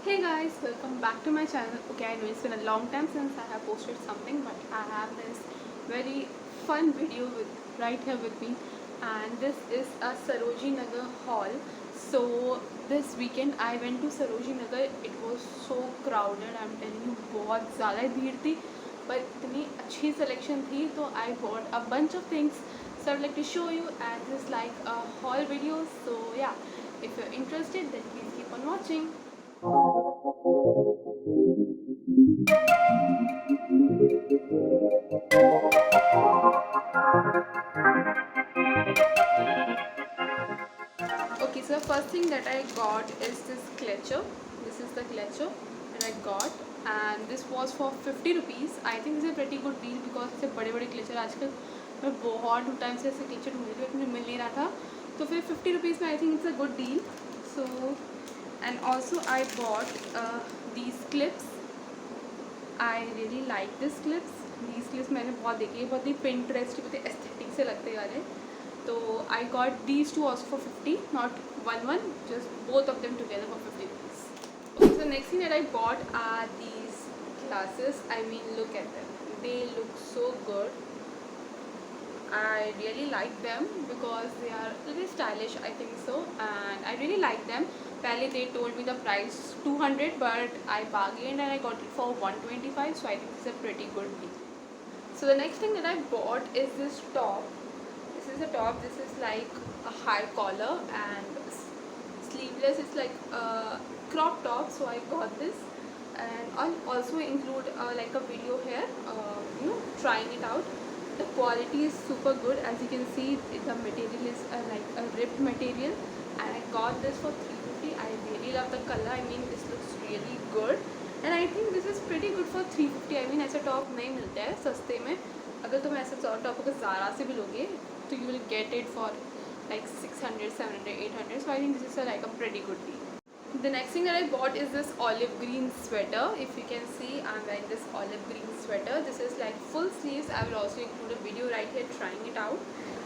Hey guys, welcome back to my channel. Okay, I know it's been a long time since I have posted something, but I have this very fun video right here with me, and this is a Sarojini Nagar haul. So this weekend I went to Sarojini Nagar. It was so crowded. I'm telling you, बहुत ज़्यादा भीड़ थी, but इतनी अच्छी selection थी, तो I bought a bunch of things. So I'd like to show you, and this is like a haul video. So yeah, if you're interested, then please keep on watching. Okay, so the first thing that I got is this clutcher. This is the clutcher that I got, and this was for 50 rupees. I think this is a pretty good deal because it's a बड़े clutcher. आजकल मैं बहुत time से ऐसे clutcher ढूंढ रही थी, मिल नहीं रहा था, तो फिर 50 rupees में I think it's a good deal. So and also I bought these clips. I really like these clips. These clips मैंने बहुत देखे, बहुत ही Pinterest, बहुत ही aesthetic से लगते वाले. So I got these two also for 50, not one, just both of them together for 50 rupees. Okay, so next thing that I bought are these glasses. I mean, look at them. They look so good. I really like them because they are a little stylish, I think so, and I really like them. Pehले they told me the price 200, but I bargained and I got it for 125, so I think it's a pretty good deal. So the next thing that I bought is this top. This is a top. This is like a high collar and sleeveless. It's like a crop top, so I got this, and I'll also include like a video here, trying it out. The quality is super good. As you can see, the material is like a ripped material, and I got this for 350. I really love the color. I mean, this looks really good, and I think this is pretty good for 350. I mean, ऐसा top नहीं मिलता है सस्ते में. अगर तुम ऐसा top अगर ज़ारा से भी लोगे, तो you will get it for like 600, 700, 800. So I think this is like a pretty good deal. The next thing that I bought is this olive green sweater. If you can see, I'm wearing this olive green sweater. This is like full sleeves. I will also include a video right here trying it out.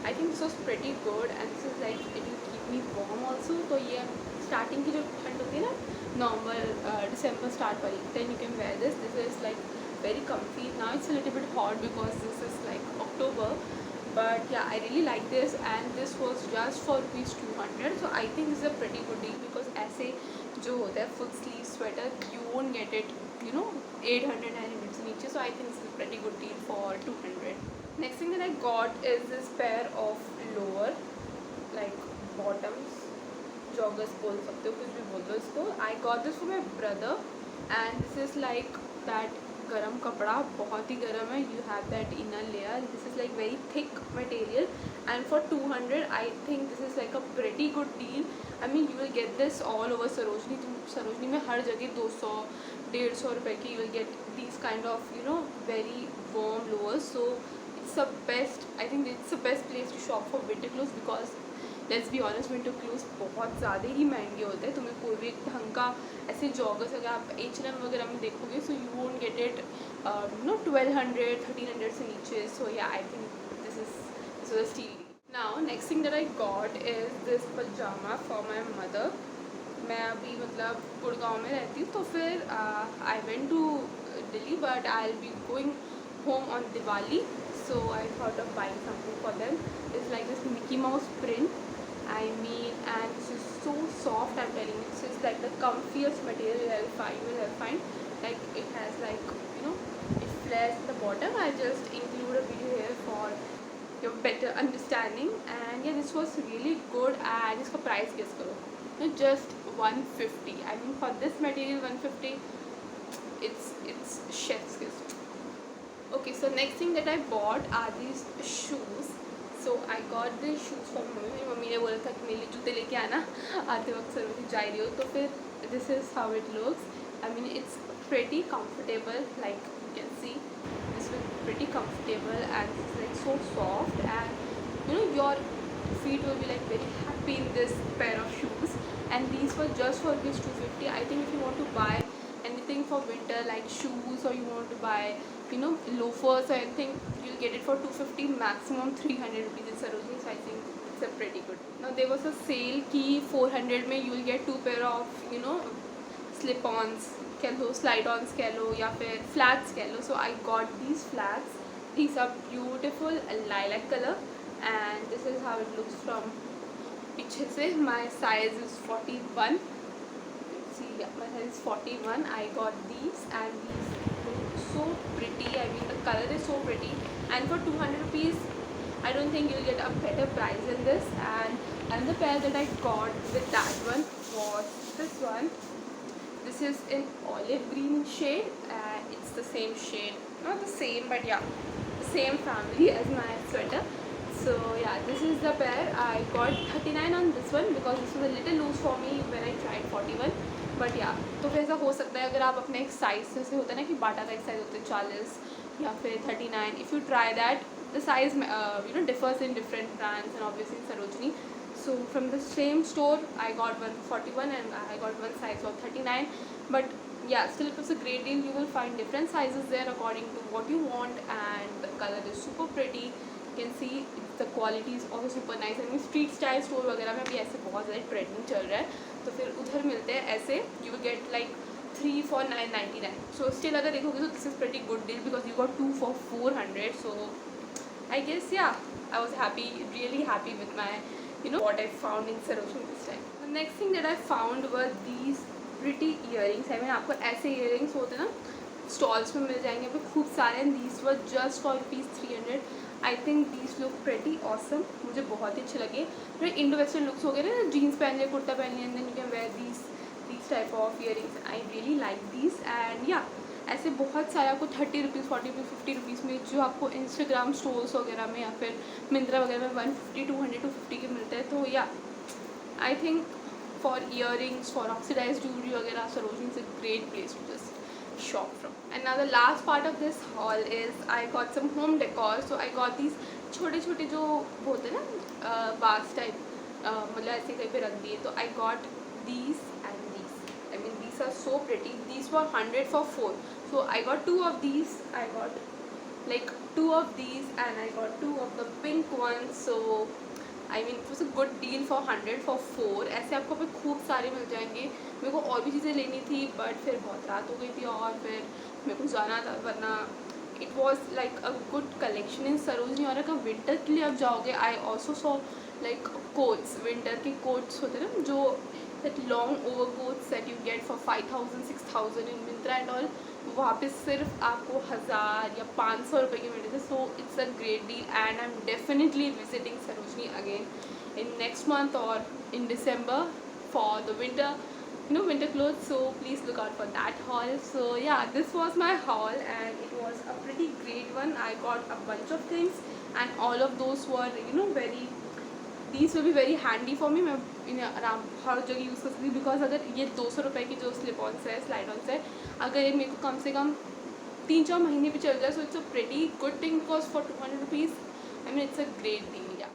I think this was pretty good, and this is like it will keep me warm also. So ये starting की जो ठंड होती है ना, November, December start वाली, then you can wear this. This is like very comfy. Now it's a little bit hot because this is like October. But yeah, I really like this, and this was just for rupees 200. So I think this is a pretty good deal because ऐसे जो होता है full sleeve sweater, you won't get it, 800, 900 से नीचे. So I think this is a pretty good deal for 200. Next thing that I got is this pair of lower, like bottoms, joggers बोल सकते हो, कुछ भी बोल दो इसको. I got this for my brother, and this is like that गरम कपड़ा, बहुत ही गरम है. You have that inner layer. This is like very thick material, and for 200 I think this is like a pretty good deal. I mean, you will get this all over Sarojini. Sarojini में हर जगह 200, 150 रुपए की you will get these kind of very warm lowers. So it's the best. I think it's the best place to shop for winter clothes because let's be honest, winter clothes बहुत ज़्यादा ही महंगे होते हैं. तुम्हें कोई भी ढंग का ऐसे जॉगर्स अगर आप H&M वगैरह में देखोगे, so you won't get it 1200, 1300 से नीचे. So yeah I think this is a steal. Now next thing that I got is this pyjama for my mother. मैं अभी मतलब गुड़गांव में रहती हूँ, तो फिर I went to Delhi, but I will be going home on Diwali, so I thought of buying something for them. It's like this Mickey Mouse print. I mean, and this is so soft. I'm telling you, this is like the comfiest material you will ever find. Like it has like it flares at the bottom. I just include a video here for your better understanding. And yeah, this was really good. And इसका price guess करो, just 150. I mean, for this material 150, it's chef's kiss. Okay, so next thing that I bought are these shoes. So I got these shoes for mummy. मेरी mummy ने बोला था कि मेरे लिए जूते लेके आना, आते वक्त सर्विस जा रही हो, तो फिर this is how it looks. I mean, it's pretty comfortable, like you can see. This is pretty comfortable and it's like so soft, and your feet will be like very happy in this pair of shoes. And these were just for this 250. I think if you want to buy anything for winter like shoes, or you want to buy loafers or anything, you'll get it for 250, maximum 300 rupees in Sarojini. So I think it's a pretty good. Now there was a sale ki 400 mein you will get two pair of slip ons कह लो, slide ऑन्स कह लो, या फिर flats कह लो. So I got these flats. These are beautiful lilac color, and this is how it looks from पीछे से. My size is 41. See, yeah, my size is 41. I got these, and these look so pretty. I mean, the color is so pretty, and for 200 rupees I don't think you'll get a better price than this. And another pair that I got with that one was this one. This is in olive green shade, and it's the same shade, not the same, but yeah, the same family as my sweater. So yeah, this is the pair. I got 39 on this one because this was a little loose for me when I tried 41. But या तो फिर ऐसा हो सकता है अगर आप अपने एक साइज़ जैसे होता है ना कि बाटा का एक साइज़ होता है 40 या फिर 39. If you try that the size you know differs in different brands and obviously in Sarojini. So from the same store I got one for 41 and I got one size for 39. But yeah, still it was a great deal. You will find different sizes there according to what you want, and the color is super pretty. You can see the quality is also super nice. I mean street style store वगैरह में भी ऐसे बहुत ज़्यादा trending चल रहा है, तो फिर उधर मिलते हैं ऐसे. You will get like 3 for 999. So still अगर देखोगे तो this is pretty good deal because you got 2 for 400. So I guess yeah, I was happy, really happy with my what I found in Sarojini this time. The next thing that I found were these pretty earrings. I mean आपको ऐसे earrings होते ना stalls में मिल जाएंगे पे खूब सारे, and these were just for ₹300. I think these look pretty awesome. मुझे बहुत ही अच्छे लगे. थोड़े इंडो वेस्टर्न लुक्स हो गए ना, जीन्स पहन लिया, कुर्ता पहन लिया, and then you can wear these type of earrings. I really like these, and yeah, ऐसे बहुत सारे आपको 30 रुपीज़ 40 रुपीज़ 50 रुपीज़ में जो आपको इंस्टाग्राम स्टोर्स वगैरह में या फिर मिंत्रा वगैरह में 150 200 250 के मिलते हैं. तो या I think for earrings, for oxidise jewellery वगैरह, Sarojini is a great place to just shop from. And now the last part of this haul is I got some home decor. So I got these छोटे छोटे जो होते हैं ना बास type, मतलब ऐसे कहीं पे रख दिए. तो I got these and these. I mean these are so pretty. These were 100 for 4. So I got 2 of these. I got like 2 of these, and I got 2 of the pink ones. So I mean it was a good deal for 100 for 4. ऐसे आपको पे खूब सारे मिल जाएंगे. मेरे को और भी चीज़ें लेनी थी बट फिर बहुत रात हो गई थी और फिर मेरे को जाना था, वरना it was like a good collection in Sarojini. और अगर विंटर के लिए आप जाओगे, I also saw like quotes, winter के कोट्स होते हैं ना जो that long overcoats that you get for 5,000 6,000 in Myntra and all, वहाँ पे सिर्फ आपको 1000 या 500 रुपये के मिलते थे. So it's a great deal, and I am definitely visiting Sarojini again in next month or in December for the winter, winter clothes. So please look out for that haul. So yeah, this was my haul, and it was a pretty great one. I got a bunch of things, and all of those were very, these will be very handy for me. मैं आराम हर जगह use कर सकती हूँ, because अगर ये 200 रुपये की जो स्लिप ऑन्स है, स्लाइड ऑन्स है, अगर ये मेरे को कम से कम 3-4 महीने भी चल जाए, so it's a pretty good thing because for 200 rupees I mean it's a great deal. या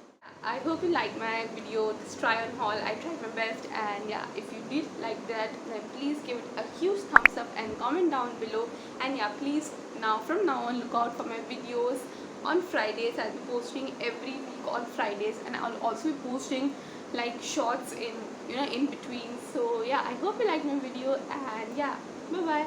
I hope you like my video, this try on haul. I tried my best, and yeah, if you did like that, then please give it a huge thumbs up and comment down below. And yeah, please from now on look out for my videos on Fridays. I'll be posting every week on Fridays, and I'll also be posting like shorts in in between. So yeah, I hope you like my video, and yeah, bye bye.